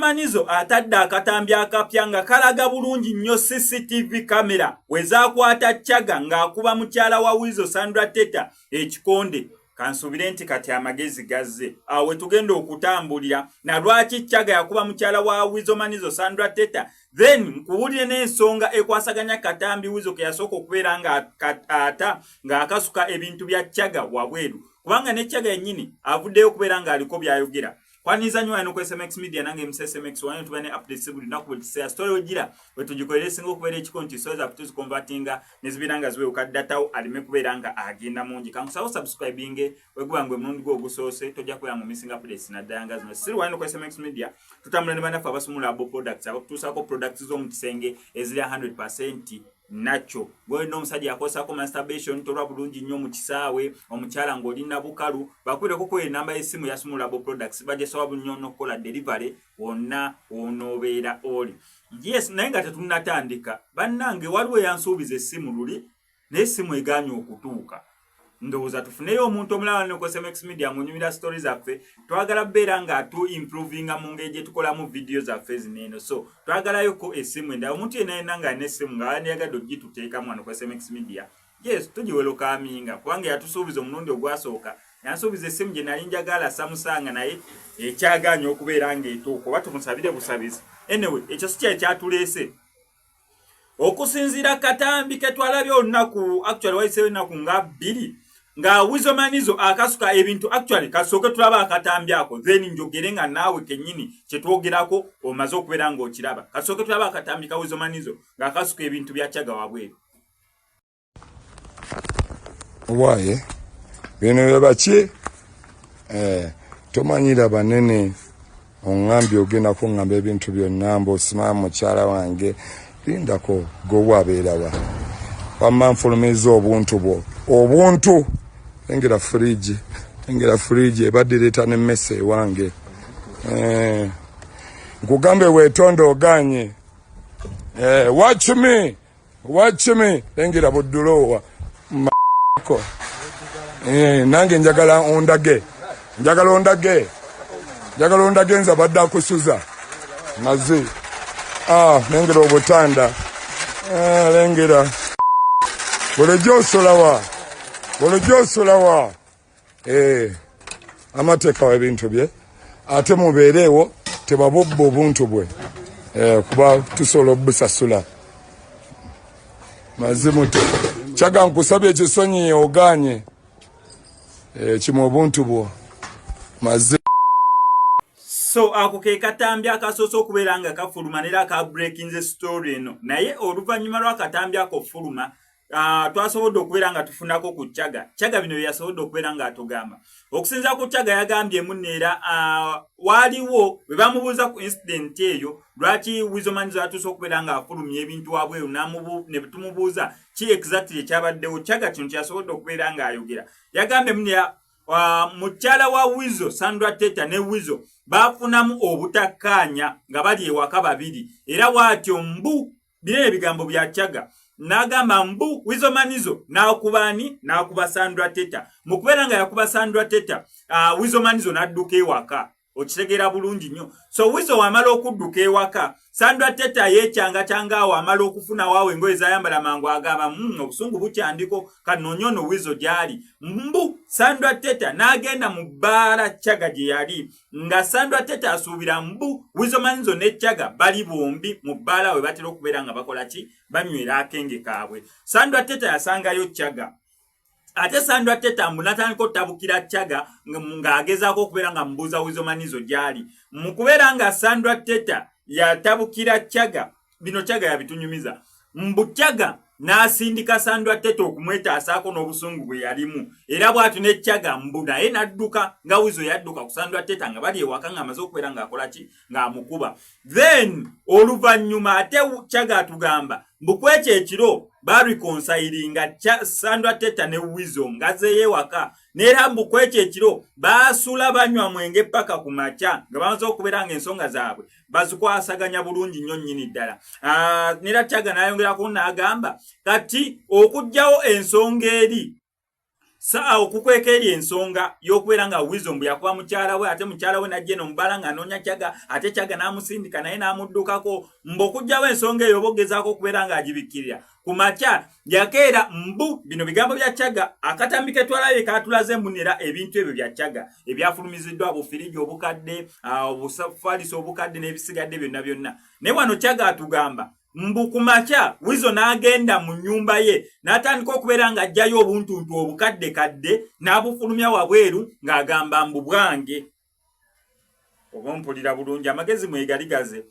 Manizo atadde akatambi akapya nga kalaga bulungi nnyo CCTV kamera wezakwata Chagga ng'akuba mukyala wa Wizo Sandra Teta ekikonde. Kansubire nti kati amagezi gazze awe tugenda okutambulira na lwaki Chagga yakuba mukyala wa Wizo Manizo Sandra Teta. Then nkuwulire n'ensonga ekwasaganya katambi Wizo ke yasooka okubeera nga akasuka ebintu bya Chagga wabweru kubanga ne Chagga yennyini avuddeyo okubeera ng'aliko byayogera. Kwaniza nyo eno ku SMX Media nange MSMX wano tubane updates buli naku buli say story ogira wetugikolere singo kubeera ekikonti so za kutuzi convertinga nezibiranga ziwe ukadata alime kubeera nga agenda mungi kankusaba subscribing wegwangwe mundi go gusose tojja kwera mu missing updates na dayanga zino siri wano ku SMX Media tutambula ne bana fa basumula abo products abakutusako products zo mu kisenge ezili 100% nacho gwe no musajja akosa ko masturbation tolwa bulungi nnyo mu kisaawe omukyala ng'olina bukalu bakwire ko enamba y'essimu ya Sumulabo Products baje sawabu nnyo nokola delivery wonna onobeera oli. Yes, naye nga tetunnatandika bannange waliwo yansuubiza essimu luli n'essimu eganya okutuuka. Ndowooza tufuneyo omuntu omulala ne ku SMX Media mu nyumira stories zaffe twagala beera nga tu improvinga mu ngeri tukolamu video zaffe zineno so twagalayo ko essimu endala omuntu yenna nga n'essimu nga yagadde ogituteeka mu ku SMX Media. Yes, tugiweloka aminga kubanga yatusuubiza omulundi ogwasooka yansuubiza essimu gye nali njagala Samusanga naye ekyaganya okubeera ng'etuuka oba tumusabire busabizi. Anyway, ekyo si kyatuleese okusinziira katambi ke twalabye olunaku actually wayiseewo ennaku nga bbiri nga Wizo Manizo akasuka ebintu actually kasooke tulaba akatambi ako then njogere nga naawe kennyini kyetwogerako omaze okubeera ng'okiraba kasooke tulaba akatambi ka Wizo Manizo nga akasuka ebintu bya Chagga wabweru. Waye bino bebaki tomanyira banene ongambye ogenda kuŋŋamba ebintu byonna mb'osimaa mukyala wange lindako gwewabeerawa wamma nfulumiza obuntu bwo obuntu engera fridge ebadde leeta n'emmese ewange nkugambe weetonde oganye watch me engera buddulowa mako nange njagala ondage nza badde akusuza mazi lengera obutanda lengera olejosolawa amateeka wa ebintu bye ate mubeereewo tebabubba obuntu bwe kuba tusobola obusasula mazimu Chagga nkusabye ekisonyi oganye kimu obuntu bwo mazimu. So ako ke katambi akasoose okubeera nga kafuluma nera ka breaking the story eno naye oluvannyuma lw'akatambi ako fuluma twasobodde okubeera nga tufunako ku Chagga bino yasobodde okubeera nga atugamba okusinza ku Chagga yagambye munneera waliwo bwe bamubuuza ku incident eyo lwaki Wizo Manizo atuuse okubeera nga afulumya ebintu wabweru ne tumubuuza ki exactly ekyabaddewo Chagga kino kyasobodde okubeera nga ayogera yagambye munneera mukyala wa Wizo Sandra Teta ne Wizo bafunamu obutakkaanya nga bali ewaka babiri era bw'atyo mbu bino ebigambo bya Chagga n'agamba mbu Wizo Manizo n'akuba Sandra Teta mu kubeera nga yakuba Sandra Teta Wizo Manizo n'adduka ewaka okitegeera bulungi nnyo so Wizo wamala okudduka ewaka Sandra Teta yeekyanga awo amala okufuna waawe engoye zayambala mangu agamba obusungu bukyandiko kanonyono Wizo gyali mbu Sandra Teta n'agenda mu bbaala Chagga gye yali nga Sandra Teta asuubira mbu Wizo Manizo ne Chagga bali bombi mu bbaala we batera okubeera nga bakola ki banywera akenge kaabwe. Sandra Teta yasangayo Chagga ate Sandra Teta munatandika otabukira Chagga ng'agezaako okubeera nga mubuuza Wizo Manizo gyali mu kubeera nga Sandra Teta yatabukira Chagga bino Chagga yabitunyumiza mbu Chagga n'asindika Sandra Teta okumwetaasaako n'obusungu bwe yalimu era bw'atyo ne Chagga mbu naye n'adduka nga Wizo yadduka ku Sandra Teta nga bali ewaka ng'amaze okubeera ng'akola ki ng'amukuba then oluvannyuma ate Chagga atugamba mbu kwekyo ekiro barikonsayiringa Sandra Teta ne Wizo nga zeeyewaka neera mbu kwekyo ekiro baasula banywa mwenge paka ku makya nga bamaze okubeera ng'ensonga zaabwe bazikwasaganya bulungi nnyo nnyini ddala. Neera Chagga n'ayongerako n'agamba kati okuggyawo ensonga eri saa okukweka eri ensonga y'okubeera nga Wisdom yakuba mukyala we ate mukyala we najje nomubala nga anoonya Kyaga ate Kyaga n'amusindika naye n'amuddukako mb'okugjawo ensonga eyo obogezaako okubeera ng'agibikkirira ku makya yakeera mbu bino bigambo bya Kyaga akatambi ke twalabe kaatulaze mbunira ebintu ebyo bya Kyaga ebyafulumiziddwa bufiriji obukadde obufaliso obukadde n'ebisigadde byonna naye wano Kyaga atugamba mbu ku makya Wizo n'agenda mu nnyumba ye n'atandika okubeera ng'ajjayo obuntuntu obukadde n'abufulumya wabweru ng'agamba mbu bwange oba mpulira bulungi amagezi mwegaligaze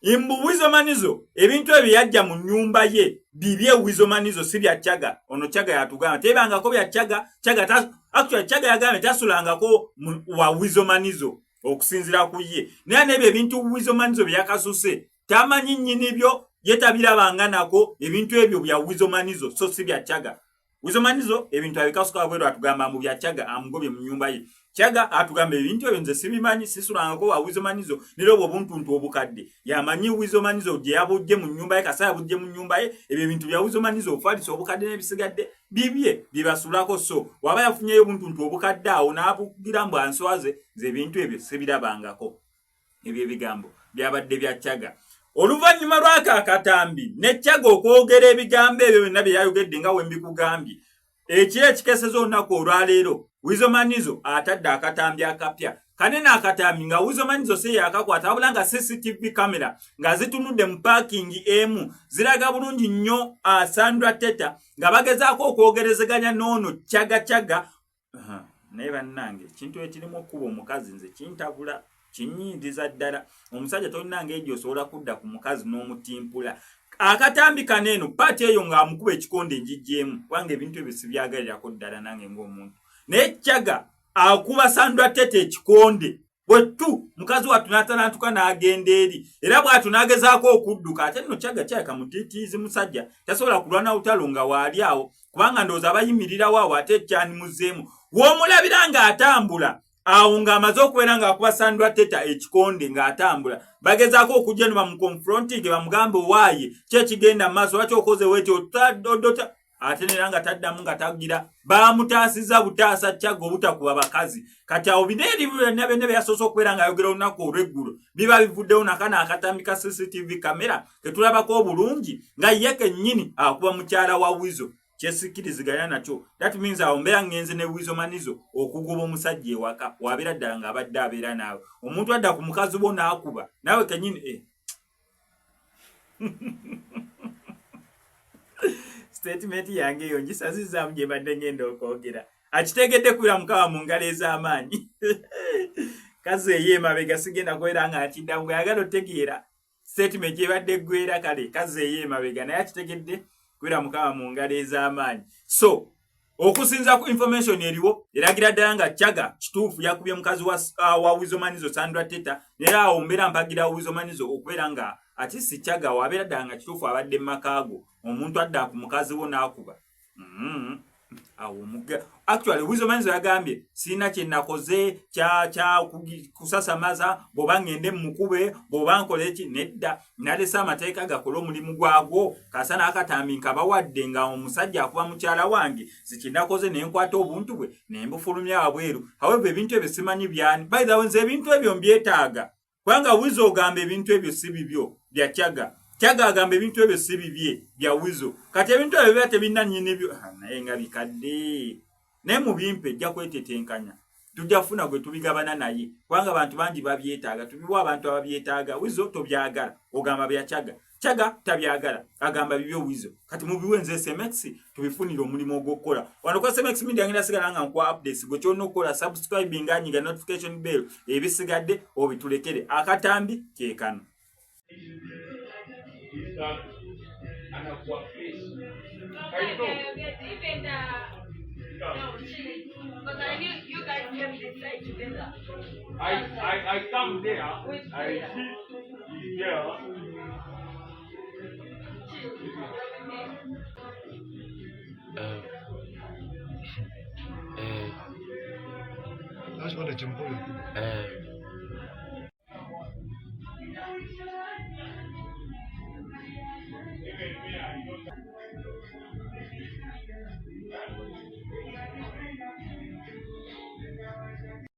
mbu Wizo Manizo ebintu ebyo yajja mu nnyumba ye bibye Wizo Manizo si bya Kyaga ono Kyaga yatugamba tebangako bya Kyaga Kyaga yagambye tasulangako wa Wizo Manizo okusinzira ku ye naye n'ebyo ebintu Wizo Manizo bye yakasuse tamanyi nnyini byo yetabirabanga nako ebintu ebyo bya Wizo Manizo so si bya Kyaga Wizo Manizo ebintu abikasuka bweru atugamba mu bya Kyaga amugobye mu nyumba ye Kyaga atugamba ebintu ebyo nze sibimanyi sisulangako wa Wizo Manizo nero obuntuntu obukadde yamanyi Wizo Manizo gye yabujje mu nyumba ye kasaya bujje mu nyumba ye ebyo ebintu bya Wizo Manizo ofalisa obukadde n'ebisigadde bibye bibasulako so waba yafunyeyo obuntuntu obukadde awo n'abugira mbu answaze ze ebintu ebyo sibirabangako ebyo ebigambo byabadde bya Kyaga oluvannyuma lw'ako akatambi ne Kyaga okwogera ebigambo ebyo byonna bye yayogedde nga we mbikugambye ekiro ekikeseza olunaku olwaleero Wizo Manizo atadde akatambi akapya kanene akatambi nga Wizo Manizo se yakakwata wabula nga CCTV kamera nga zitunudde mu paakingi emu ziraga bulungi nnyo Sandra Teta nga bagezaako okwogerezeganya n'ono Kyaga naye bannange ekintu ekirimu okkuba omukazi nze kintabula kinyindiza ddala omusajja tolinanga ejo osobola kudda ku mukazi n'omutimpula akatambi kaneeno paati eyo ng'amukuba ekikonde njijjeemu kubanga ebintu ebyo sibyagalirako ddala nange ng'omuntu naye Kyaga akuba Sandra Teta ekikonde bwetu mukazi wattu n'atanantuka n'agenda eri era bw'atyo n'agezaako okudduka ate nno Kyaga kyayaka mutiitiizi musajja tasobola kulwana lutalo nga waali awo kubanga ndowooza abayimirirawo awo ate ekyanimuzeemu w'omulabira ng'atambula awo ng'amaze okubeera ng'akuba Sandra Teta ekikonde ng'atambula bagezaako okujja ne bamukonfrontinge bamugambe owaaye kyekigenda mu maaso lwaki okoze weekyo ate nera nga taddamu nga tagira baamutaasiza butaasa Kyaga obutakuba bakazi kati awo bineeri byonna byonna byasoose okubeera ng'ayogera olunaku olw'eggulo biba bivuddewo nakana akatambi ka CCTV kamera ketulabako obulungi nga ye kennyini akuba mukyala wa Wizo kyesikiriziganya nakyo that means awo mbeera ngenze ne Wizo Manizo okugoba omusajja ewaka wabeera ddala ng'abadde abeera naawe omuntu adda ku mukazi bo n'akuba naawe kennyini statement yange eyo ngisazizaamu gye mbadde ngenda okwogera akitegedde kuira mukama mu ngalo ez'amaanyi kazi eyo emabega sigenda kubeera nga akiddamu bwe yagala otegeera statement gyebadde eggwera kale kazi eyo emabega naye akitegedde kuira mukama mu ngalo ez'amaanyi so okusinza ku information eriwo eragira ddala nga Kyaga kituufu yakubye mukazi wa Wizo Manizo Sandra Teta era awo mbeera mpagira Wizo Manizo okubeera nga ati si Kyaga wabeera ddala nga kituufu abadde mu makaago omuntu adda ku mukazi wo n'akuba awo actually Wizo Manizo yagambye sina kye nakoze kya kusasamaza bw'oba ngende mukube bw'oba nkole eki nedda nalese amateeka gakola omulimu gwagwo kasana akatambi nkabawadde nga omusajja akuba mukyala wange sikinakoze nenkwata obuntu bwe nembufulumya wabweru however ebintu ebyo simanyi byani by the way nze ebintu ebyo mbyetaaga kubanga Wizo ogamba ebintu ebyo si bibyo bya Kyaga agamba ebintu ebyo si bibye bya Wizo kati ebintu ebyo biba tebinnannyini byo naye nga bikadde naye mu bimpe ejja kwetetenkanya tujja kufuna gwe tubigabana naye kubanga abantu bangi babyetaaga tubiwa abantu ababyetaaga Wizo tobyagala ogamba bya Kyaga tabyagala agamba bibyo Wizo kati mubiwe nze SMX tubifunire omulimu ogw'okukola wano kwa SMX media ngenda sigala nga nkwa updates gwe kyonna okukola subscribing anyiga notification bell ebisigadde obitulekere akatambi keekano I come there, I see here. That's what it's important.